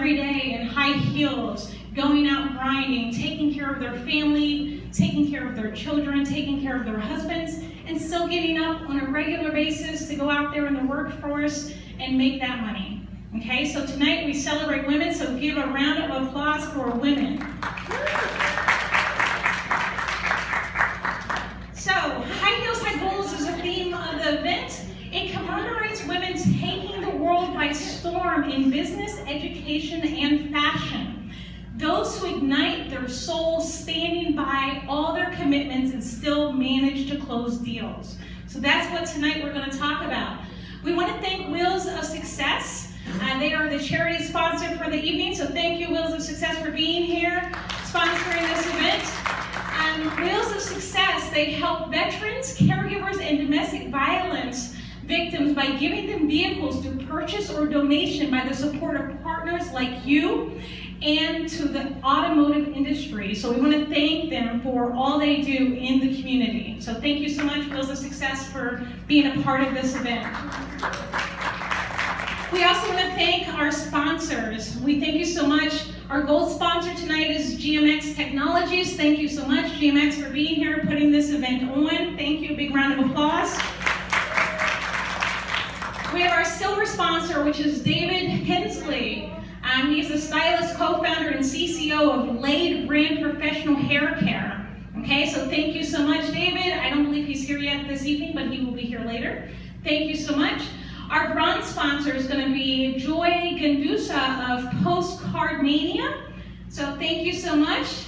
every day in high heels, going out grinding, taking care of their family, taking care of their children, taking care of their husbands, and still getting up on a regular basis to go out there in the workforce and make that money. Okay, so tonight we celebrate women, so give a round of applause for women. So, High Heels, High Goals is the theme of the event. It commemorates women taking the world by storm in business, education, and fashion. Those who ignite their souls, standing by all their commitments and still manage to close deals. So that's what tonight we're going to talk about. We want to thank Wheels of Success. They are the charity sponsor for the evening, so thank you, Wheels of Success, for being here, sponsoring this event. Wheels of Success, they help veterans, caregivers, and domestic violence victims by giving them vehicles through purchase or donation by the support of partners like you and to the automotive industry. So we want to thank them for all they do in the community. So thank you so much, Wheels of Success, for being a part of this event. We also want to thank our sponsors. We thank you so much. Our gold sponsor tonight is GMX Technologies. Thank you so much, GMX, for being here, putting this event on. Thank you. Big round of applause. We have our silver sponsor, which is David Hensley. He's the stylist, co-founder, and CCO of Lade Brand Professional Hair Care. Okay, so thank you so much, David. I don't believe he's here yet this evening, but he will be here later. Thank you so much. Our bronze sponsor is going to be Joy Gandusa of Postcard Mania. So thank you so much.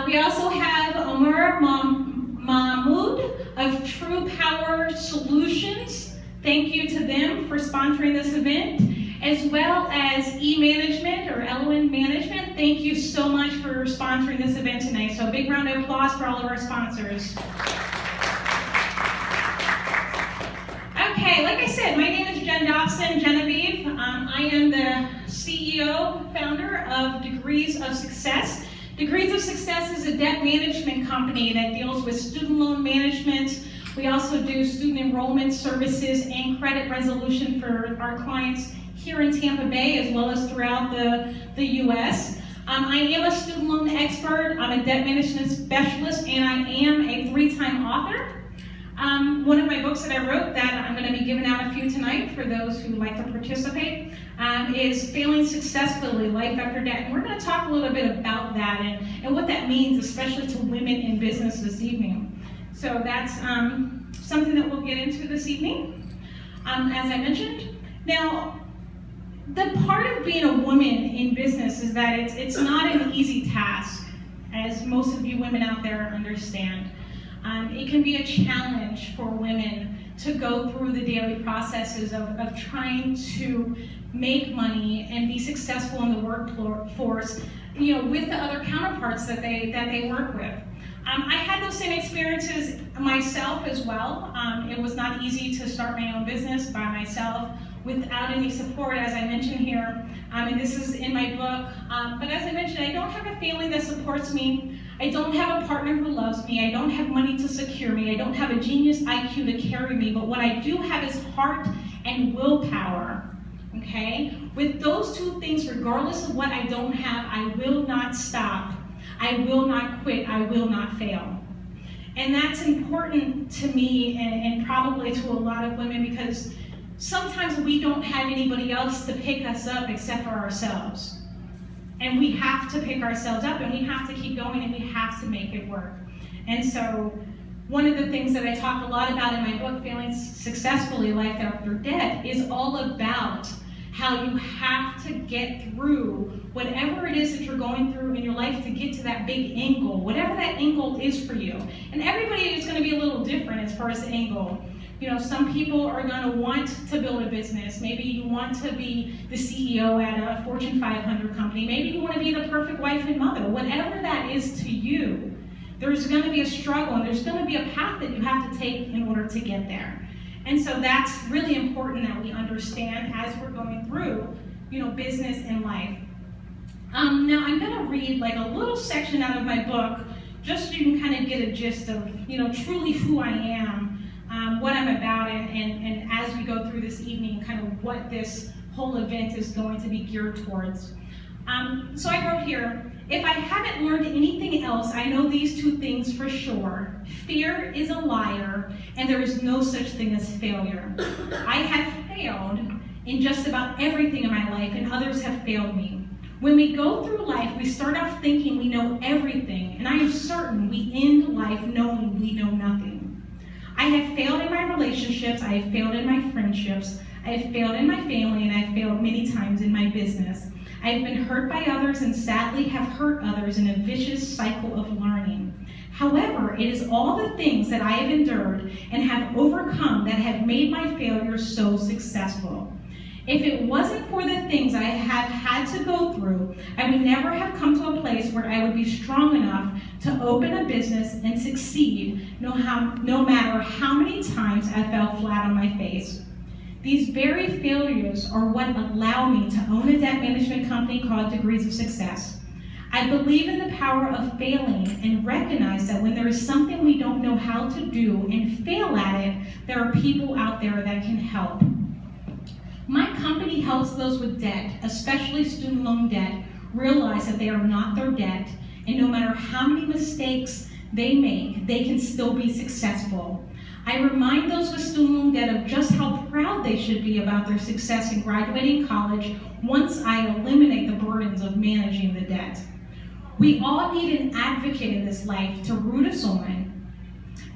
We also have Omer Mahmoud of True Power Solutions. Thank you to them for sponsoring this event, as well as E-Management or Elwin Management. Thank you so much for sponsoring this event tonight. So a big round of applause for all of our sponsors. Okay, like I said, my name is Dobson, Genevieve. I am the CEO, founder of Degrees of Success. Degrees of Success is a debt management company that deals with student loan management. We also do student enrollment services and credit resolution for our clients here in Tampa Bay as well as throughout the U.S. I am a student loan expert, I'm a debt management specialist, and I am a 3-time author. One of my books that I wrote that I'm going to be giving out a few tonight for those who like to participate is Failing Successfully, Life After Debt. And we're going to talk a little bit about that and what that means, especially to women in business this evening. So that's something that we'll get into this evening, as I mentioned. Now, the part of being a woman in business is that it's not an easy task, as most of you women out there understand. It can be a challenge for women to go through the daily processes of trying to make money and be successful in the workforce, with the other counterparts that they work with. I had those same experiences myself as well. It was not easy to start my own business by myself without any support, as I mentioned here. And this is in my book. But as I mentioned, I don't have a family that supports me. I don't have a partner who loves me. I don't have money to secure me. I don't have a genius IQ to carry me. But what I do have is heart and willpower. Okay? With those two things, regardless of what I don't have, I will not stop. I will not quit. I will not fail. And that's important to me and probably to a lot of women, because sometimes we don't have anybody else to pick us up except for ourselves. And we have to pick ourselves up, and we have to keep going, and we have to make it work. And so one of the things that I talk a lot about in my book, Failing Successfully, Life After Debt, is all about how you have to get through whatever it is that you're going through in your life to get to that big end goal, whatever that end goal is for you. And everybody is going to be a little different as far as the end goal. Some people are going to want to build a business. Maybe you want to be the CEO at a Fortune 500 company. Maybe you want to be the perfect wife and mother. Whatever that is to you, there's going to be a struggle, and there's going to be a path that you have to take in order to get there. And so that's really important that we understand as we're going through, business and life. Now I'm going to read like a little section out of my book, just so you can kind of get a gist of, truly who I am, what I'm about, and as we go through this evening, kind of what this whole event is going to be geared towards. So I wrote here, if I haven't learned anything else, I know these two things for sure. Fear is a liar, and there is no such thing as failure. I have failed in just about everything in my life, and others have failed me. When we go through life, we start off thinking we know everything, and I am certain we end life knowing we know nothing. I have failed in my relationships, I have failed in my friendships, I have failed in my family, and I have failed many times in my business. I have been hurt by others and sadly have hurt others in a vicious cycle of learning. However, it is all the things that I have endured and have overcome that have made my failures so successful. If it wasn't for the things I have had to go through, I would never have come to a place where I would be strong enough to open a business and succeed, no matter how many times I fell flat on my face. These very failures are what allow me to own a debt management company called Degrees of Success. I believe in the power of failing and recognize that when there is something we don't know how to do and fail at it, there are people out there that can help. My company helps those with debt, especially student loan debt, realize that they are not their debt, and no matter how many mistakes they make, they can still be successful. I remind those with student loan debt of just how proud they should be about their success in graduating college once I eliminate the burdens of managing the debt. We all need an advocate in this life to root us on,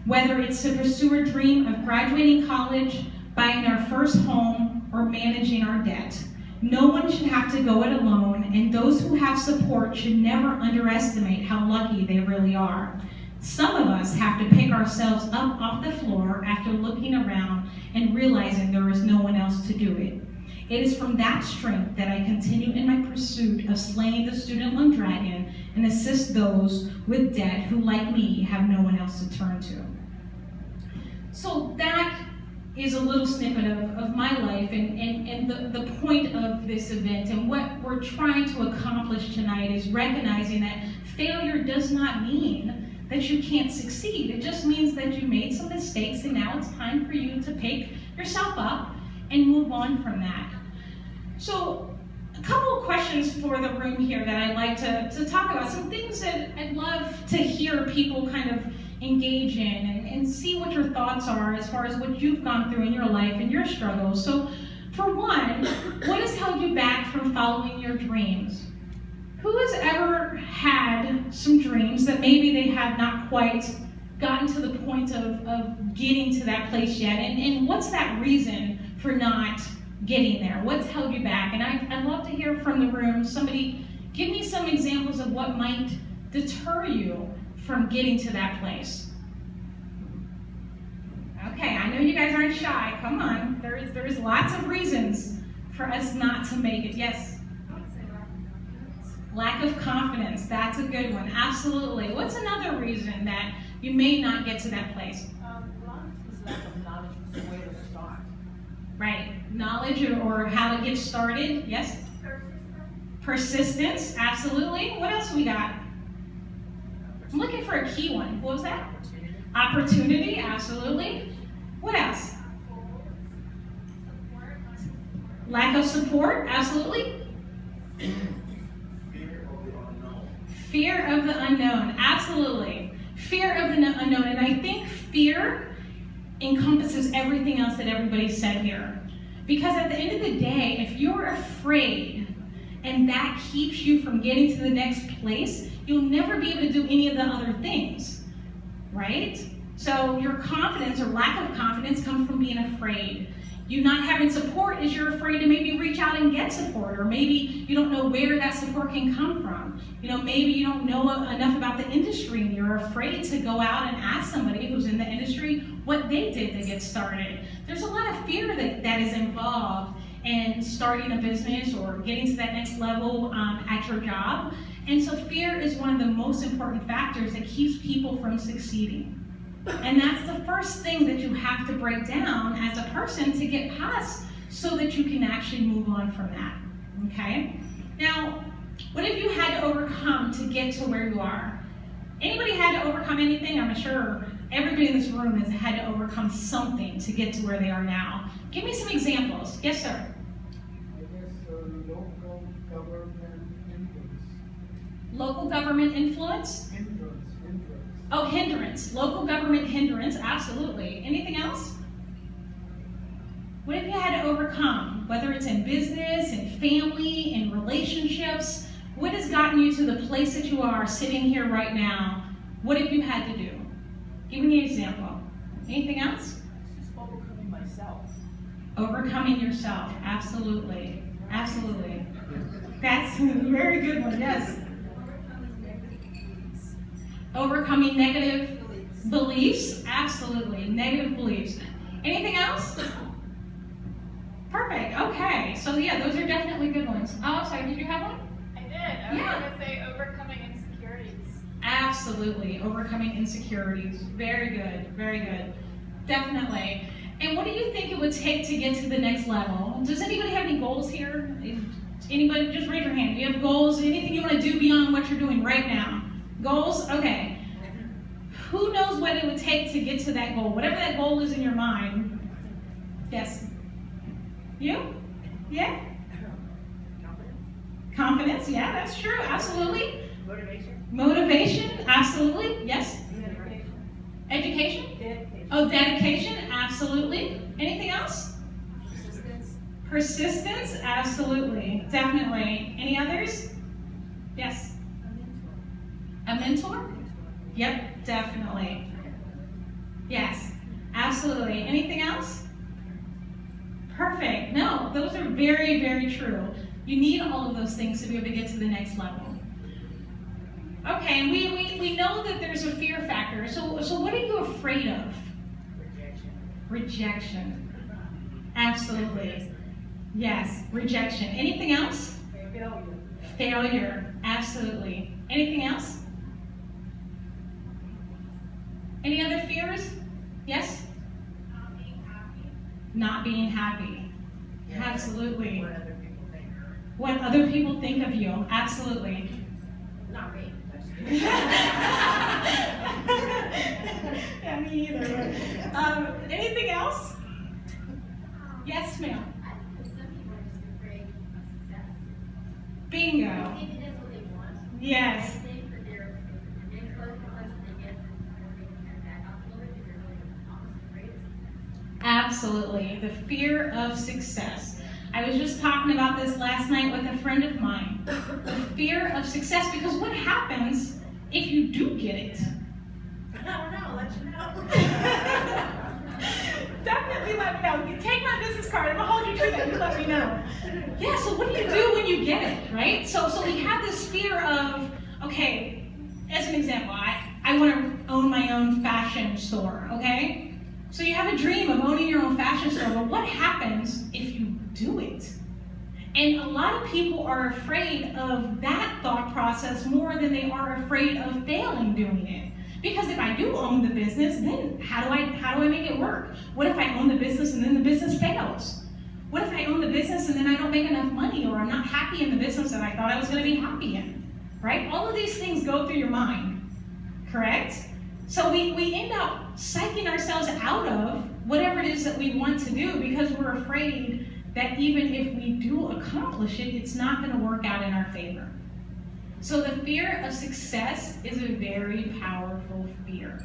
whether it's to pursue a dream of graduating college, buying our first home, or managing our debt. No one should have to go it alone, and those who have support should never underestimate how lucky they really are. Some of us have to pick ourselves up off the floor after looking around and realizing there is no one else to do it. It is from that strength that I continue in my pursuit of slaying the student loan dragon and assist those with debt who, like me, have no one else to turn to. So that is a little snippet of my life and the point of this event, and what we're trying to accomplish tonight is recognizing that failure does not mean that you can't succeed. It just means that you made some mistakes, and now it's time for you to pick yourself up and move on from that. So a couple of questions for the room here that I'd like to talk about, some things that I'd love to hear people kind of engage in and see what your thoughts are as far as what you've gone through in your life and your struggles. So for one, what has held you back from following your dreams? Who has ever had some dreams that maybe they have not quite gotten to the point of getting to that place yet? And what's that reason for not getting there? What's held you back? And I'd love to hear from the room. Somebody give me some examples of what might deter you from getting to that place. Okay, I know you guys aren't shy. Come on. There is lots of reasons for us not to make it. Yes? Lack of confidence, that's a good one. Absolutely. What's another reason that you may not get to that place? A lot of this lack of knowledge is the way to start. Right. Knowledge or how to get started. Yes? Persistence, absolutely. What else we got? I'm looking for a key one. What was that? Opportunity, absolutely. What else? Lack of support, absolutely. Fear of the unknown, absolutely. Fear of the unknown, and I think fear encompasses everything else that everybody said here. Because at the end of the day, if you're afraid and that keeps you from getting to the next place, you'll never be able to do any of the other things, right? So your confidence or lack of confidence comes from being afraid. You not having support is you're afraid to maybe reach out and get support, or maybe you don't know where that support can come from. You know, maybe you don't know enough about the industry and you're afraid to go out and ask somebody who's in the industry what they did to get started. There's a lot of fear that is involved in starting a business or getting to that next level at your job. And so fear is one of the most important factors that keeps people from succeeding. And that's the first thing that you have to break down as a person to get past so that you can actually move on from that, okay? Now, what have you had to overcome to get to where you are? Anybody had to overcome anything? I'm sure everybody in this room has had to overcome something to get to where they are now. Give me some examples. Yes, sir? I Local government influence? Hindrance. Oh, hindrance. Local government hindrance, absolutely. Anything else? What have you had to overcome? Whether it's in business, in family, in relationships, what has gotten you to the place that you are sitting here right now? What have you had to do? Give me an example. Anything else? Just overcoming myself. Overcoming yourself, absolutely. Absolutely. That's a very good one, yes. Overcoming negative beliefs, absolutely. Negative beliefs. Anything else? Perfect, okay. So yeah, those are definitely good ones. Oh, sorry, did you have one? I did. I was going to say overcoming insecurities. Absolutely, overcoming insecurities. Very good, very good. Definitely. And what do you think it would take to get to the next level? Does anybody have any goals here? Anybody, just raise your hand. Do you have goals? Anything you want to do beyond what you're doing right now? Goals? Okay. Who knows what it would take to get to that goal? Whatever that goal is in your mind. Yes? You? Yeah? Confidence, yeah, that's true, absolutely. Motivation, absolutely, yes. Education? Oh, dedication, absolutely. Anything else? Persistence, absolutely, definitely. Any others? Yes. A mentor? Yep, definitely. Yes, absolutely. Anything else? Perfect. No, those are very, very true. You need all of those things to be able to get to the next level. Okay, and we know that there's a fear factor. So what are you afraid of? Rejection. Absolutely. Yes, rejection. Anything else? Failure. Absolutely. Anything else? Any other fears? Yes? Not being happy. Absolutely. What other people think of you. Absolutely. Not me. Yeah, me either. Anything else? Yes, ma'am. Some people are just afraid of success. Bingo. I think it is what they want. Yes. I think that they're close to us and they get they're kind of back off a little bit because they're really almost afraid of success. Absolutely. The fear of success. I was just talking about this last night with a friend of mine. The fear of success, because what happens if you do get it? I don't know, I'll let you know. Definitely let me know. You take my business card, I'm gonna hold you to that, you let me know. Yeah, so what do you do when you get it, right? So we have this fear of, okay, as an example, I want to own my own fashion store, okay? So you have a dream of owning your own fashion store, but what happens if you do it? And a lot of people are afraid of that thought process more than they are afraid of failing doing it. Because if I do own the business, then how do I make it work? What if I own the business and then the business fails? What if I own the business and then I don't make enough money, or I'm not happy in the business that I thought I was going to be happy in? Right? All of these things go through your mind, correct? So we end up psyching ourselves out of whatever it is that we want to do because we're afraid that even if we do accomplish it, it's not going to work out in our favor. So the fear of success is a very powerful fear,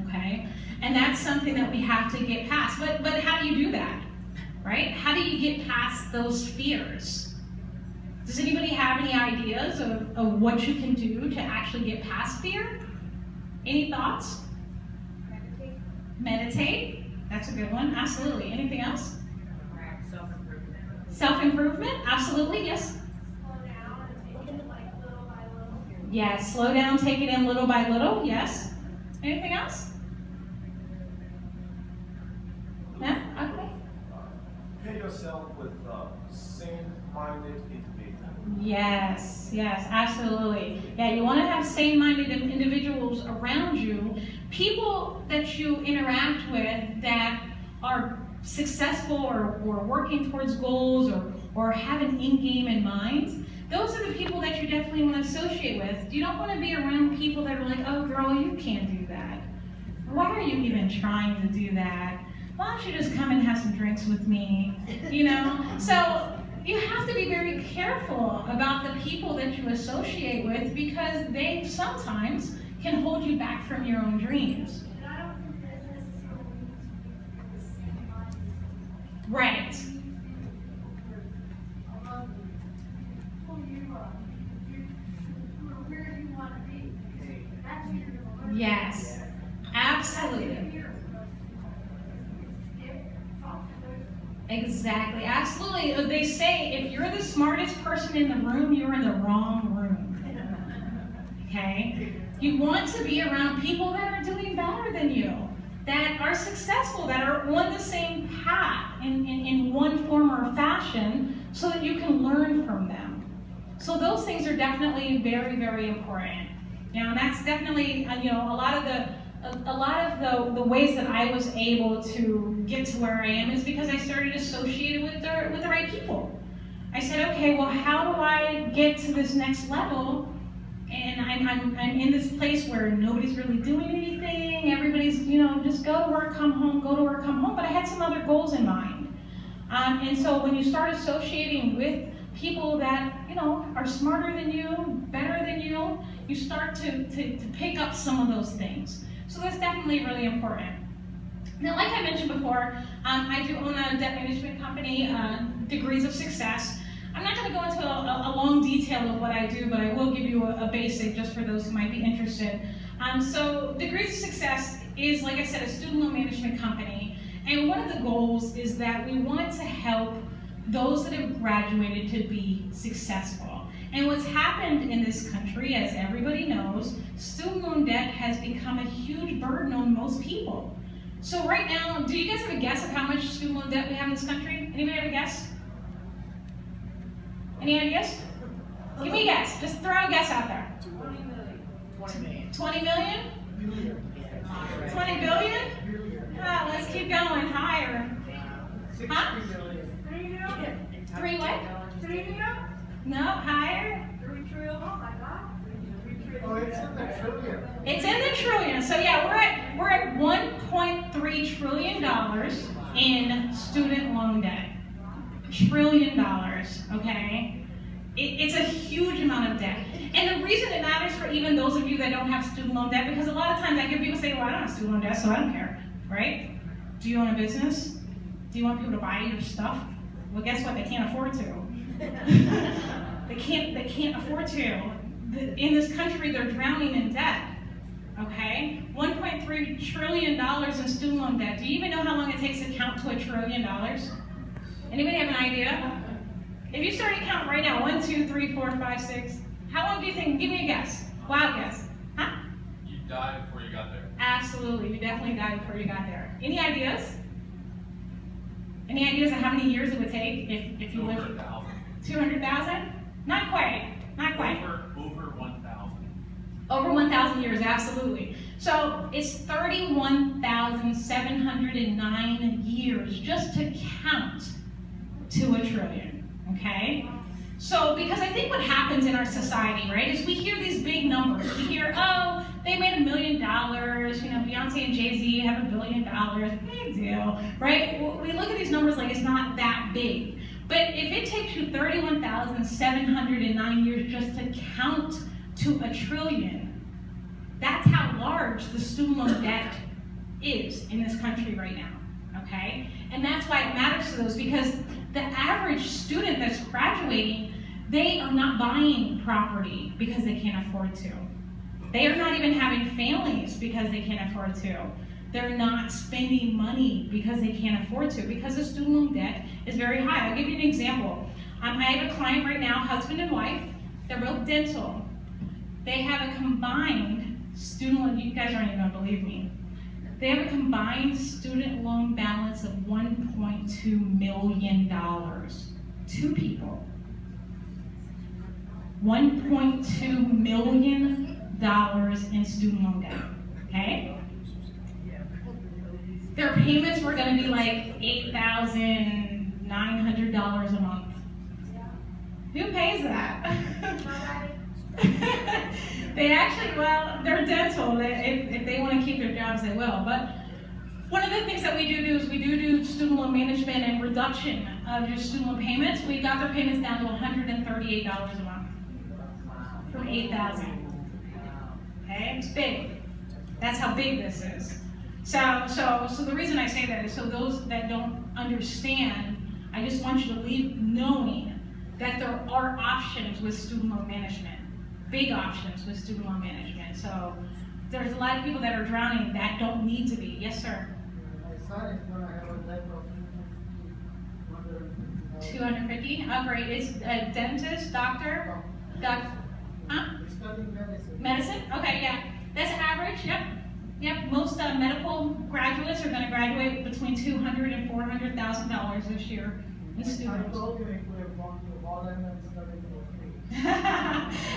okay? And that's something that we have to get past. But how do you do that, right? How do you get past those fears? Does anybody have any ideas of what you can do to actually get past fear? Any thoughts? Meditate. That's a good one. Absolutely. Anything else? Self-improvement. Self-improvement. Absolutely. Yes. Slow down and take it like little by little. Yeah. Slow down. Take it in little by little. Yes. Anything else? No? Okay. Pair yourself with sane-minded individuals. Yes, absolutely. Yeah, you want to have sane-minded individuals around you, people that you interact with that are successful or working towards goals or have an end game in mind. Those are the people that you definitely want to associate with. You don't want to be around people that are like, oh girl, you can't do that. Why are you even trying to do that? Why don't you just come and have some drinks with me? You know? So you have to be very careful about the people that you associate with because they sometimes can hold you back from your own dreams. And I don't think that necessarily means we have the same mind. Right. Along who you are, where you want to be. That's who you're going to learn. Yes. That's Absolutely. here. Talk to those. Exactly. Absolutely. They say if you're the smartest person in the room, you're in the wrong room. Okay? You want to be around people that are doing better than you, that are successful, that are on the same path in one form or fashion so that you can learn from them. So those things are definitely very, very important. And that's definitely, a lot of the ways that I was able to get to where I am is because I started associated with the right people. I said, okay, well, how do I get to this next level? And I'm in this place where nobody's really doing anything. Everybody's, just go to work, come home, go to work, come home. But I had some other goals in mind. And so when you start associating with people that, are smarter than you, better than you, you start to pick up some of those things. So that's definitely really important. Now, like I mentioned before, I do own a debt management company, Degrees of Success. I'm not going to go into a long detail of what I do, but I will give you a basic just for those who might be interested. So Degrees of Success is, like I said, a student loan management company. And one of the goals is that we want to help those that have graduated to be successful. And what's happened in this country, as everybody knows, student loan debt has become a huge burden on most people. So right now, do you guys have a guess of how much student loan debt we have in this country? Anybody have a guess? Any ideas? Give me a guess. Just throw a guess out there. 20 million. 20 million. 20 million? 20 billion? Let's keep going. Higher. Huh? 3 million. 3 what? 3 million? No, higher. 3 trillion. Oh my God. 3 trillion. Oh, it's in the trillion. It's in the trillion. So yeah, we're at $1.3 trillion in student loan debt. $1 trillion, okay? It's a huge amount of debt. And the reason it matters for even those of you that don't have student loan debt, because a lot of times I hear people say, well, I don't have student loan debt, so I don't care, right? Do you own a business? Do you want people to buy your stuff? Well, guess what? They can't afford to. They can't afford to. In this country, they're drowning in debt, okay? $1.3 trillion in student loan debt. Do you even know how long it takes to count to $1 trillion? Anybody have an idea? If you started counting right now, 1, 2, 3, 4, 5, 6, how long do you think? Give me a guess. Wild guess. Huh? You died before you got there. Absolutely. You definitely died before you got there. Any ideas? Any ideas of how many years it would take if you lived? 200,000. 200,000? Not quite. Not quite. Over 1,000. Over 1,000 years, absolutely. So it's 31,709 years just to count to $1 trillion, okay? So, because I think what happens in our society, right, is we hear these big numbers. We hear, oh, they made $1 million, Beyonce and Jay-Z have $1 billion, big deal, right? We look at these numbers like it's not that big. But if it takes you 31,709 years just to count to $1 trillion, that's how large the student loan debt is in this country right now, okay? And that's why it matters to those, because the average student that's graduating, they are not buying property because they can't afford to. They are not even having families because they can't afford to. They're not spending money because they can't afford to, because the student loan debt is very high. I'll give you an example. I have a client right now, husband and wife. They're both dental. They have a combined student loan, you guys aren't even gonna believe me. They have a combined student loan balance of $1.2 million. 2 people. $1.2 million in student loan debt, okay? Their payments were gonna be like $8,900 a month. Who pays that? They actually, well, they're dental. If they want to keep their jobs, they will. But one of the things that we do is we do student loan management and reduction of your student loan payments. We got their payments down to $138 a month from $8,000. Okay, it's big. That's how big this is. So the reason I say that is so those that don't understand, I just want you to leave knowing that there are options with student loan management, big options with student loan management. So there's a lot of people that are drowning that don't need to be. Yes, sir. My son is going to have a debt of 250. Oh, great. It's a dentist, doctor, huh? He's studying medicine. Medicine? Okay, yeah. That's average. Yep. Yep. Most medical graduates are going to graduate between $200,000 and $400,000 this year in I students. told you he could have gone to Holland and studied for free.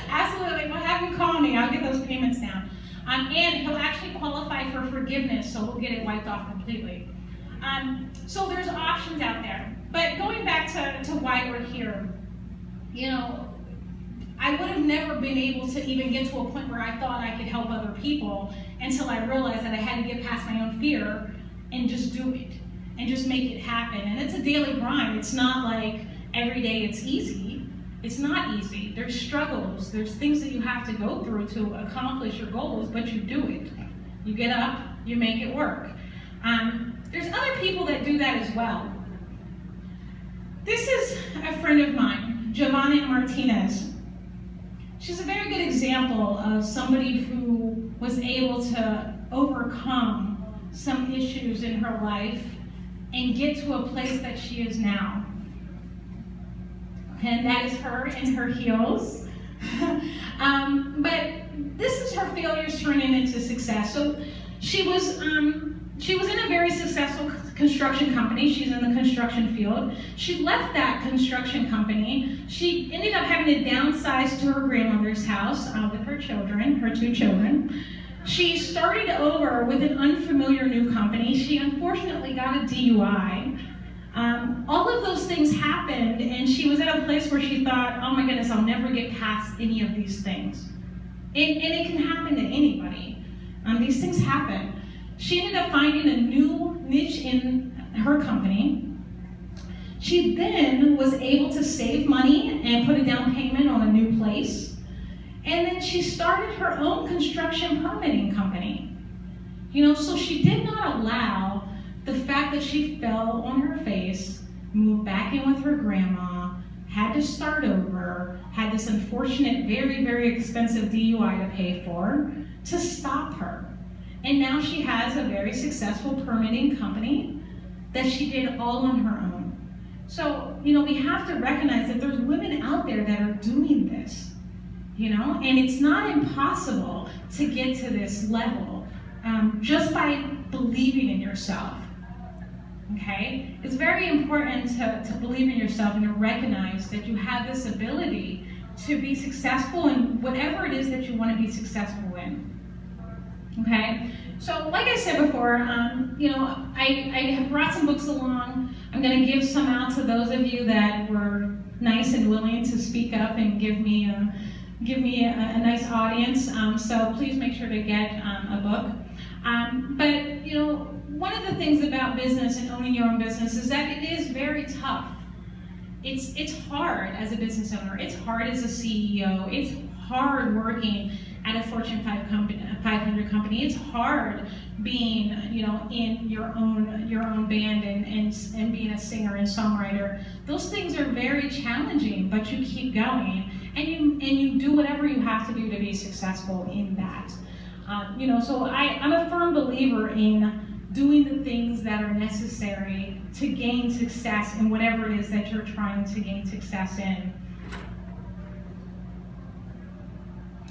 Absolutely. Well, have you call me. I'll get those payments down. And he'll actually qualify for forgiveness, so we'll get it wiped off completely. So there's options out there. But going back to why we're here, you know, I would have never been able to even get to a point where I thought I could help other people until I realized that I had to get past my own fear and just do it and just make it happen. And it's a daily grind. It's not like every day it's easy. It's not easy. There's struggles. There's things that you have to go through to accomplish your goals, but you do it. You get up, you make it work. There's other people that do that as well. This is a friend of mine, Giovanna Martinez. She's a very good example of somebody who was able to overcome some issues in her life and get to a place that she is now. And that is her in her heels. But this is her failures turning into success. So she was in a very successful construction company. She's in the construction field. She left that construction company. She ended up having to downsize to her grandmother's house with her children, her 2 children. She started over with an unfamiliar new company. She unfortunately got a DUI. All of those things happened, and she was at a place where she thought, oh my goodness, I'll never get past any of these things. And it can happen to anybody. These things happen. She ended up finding a new niche in her company. She then was able to save money and put a down payment on a new place. And then she started her own construction permitting company. You know, so she did not allow the fact that she fell on her face, moved back in with her grandma, had to start over, had this unfortunate, very, very expensive DUI to pay for, to stop her. And now she has a very successful permitting company that she did all on her own. So, you know, we have to recognize that there's women out there that are doing this, you know, and it's not impossible to get to this level just by believing in yourself, okay? It's very important to believe in yourself and to recognize that you have this ability to be successful in whatever it is that you want to be successful in. Okay, so like I said before, you know, I have brought some books along. I'm going to give some out to those of you that were nice and willing to speak up and give me a nice audience. So please make sure to get a book. But you know, one of the things about business and owning your own business is that it is very tough. It's hard as a business owner. It's hard as a CEO. It's hard working at a Fortune 500 company. It's hard being, you know, in your own band and being a singer and songwriter. Those things are very challenging, but you keep going and you do whatever you have to do to be successful in that. You know, so I'm a firm believer in doing the things that are necessary to gain success in whatever it is that you're trying to gain success in.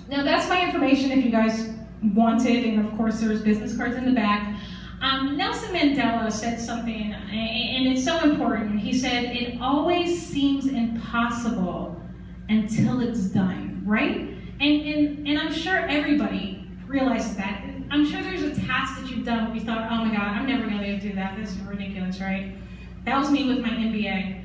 Now that's my information if you guys want it, and of course there's business cards in the back. Nelson Mandela said something, and it's so important. He said, it always seems impossible until it's done, right? And I'm sure everybody realizes that. I'm sure there's a task that you've done where you thought, oh my God, I'm never gonna be able to do that. This is ridiculous, right? That was me with my MBA.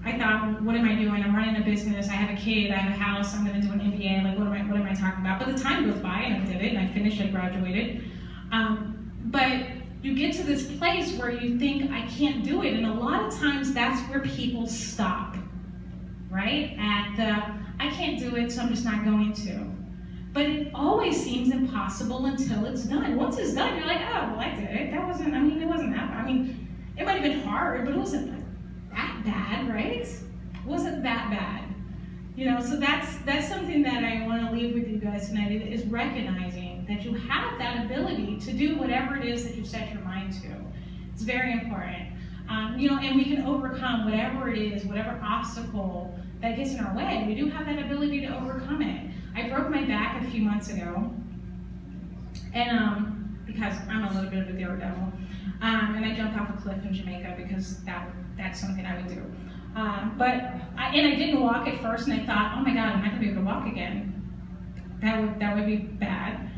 I thought, what am I doing? I'm running a business, I have a kid, I have a house, I'm gonna do an MBA, like what am I talking about? But the time goes by and I did it, and I finished, I graduated. But you get to this place where you think, I can't do it. And a lot of times that's where people stop, right? At the, I can't do it, so I'm just not going to. But it always seems impossible until it's done. Once it's done, you're like, oh, well, I did it. That wasn't, I mean, it wasn't that, I mean, it might have been hard, but it wasn't that bad, right? It wasn't that bad. You know, so that's something that I want to leave with you guys tonight, is recognizing that you have that ability to do whatever it is that you set your mind to. It's very important. You know, and we can overcome whatever it is, whatever obstacle that gets in our way. We do have that ability to overcome it. I broke my back a few months ago, and because I'm a little bit of a daredevil, and I jumped off a cliff in Jamaica because that's something I would do. But I didn't walk at first, and I thought, oh my God, I'm not gonna be able to walk again. That would be bad.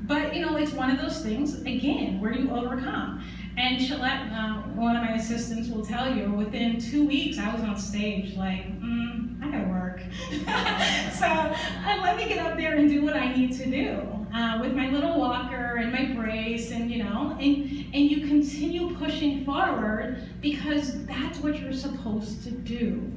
But you know, it's one of those things again where you overcome. And Shalette, one of my assistants, will tell you within 2 weeks I was on stage like, I gotta work. So let me get up there and do what I need to do with my little walker and my brace, and you know, and you continue pushing forward because that's what you're supposed to do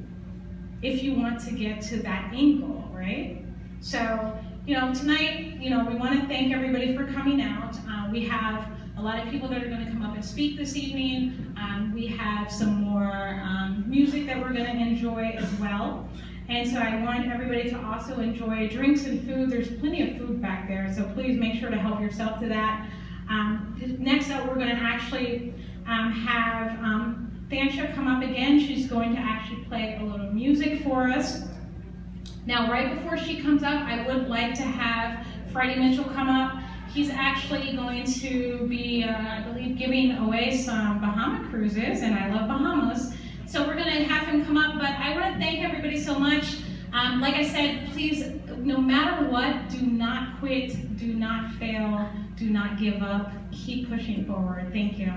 if you want to get to that end goal, right? So, you know, tonight, you know, we want to thank everybody for coming out. We have a lot of people that are going to come up and speak this evening. We have some more music that we're going to enjoy as well. And so I want everybody to also enjoy drinks and food. There's plenty of food back there, so please make sure to help yourself to that. Next up, we're going to actually have Thansha come up again. She's going to actually play a little music for us. Now, right before she comes up, I would like to have Freddie Mitchell come up. He's actually going to be, I believe, giving away some Bahama cruises, and I love Bahamas. So we're going to have him come up, but I want to thank everybody so much. Like I said, please, no matter what, do not quit, do not fail, do not give up. Keep pushing forward. Thank you.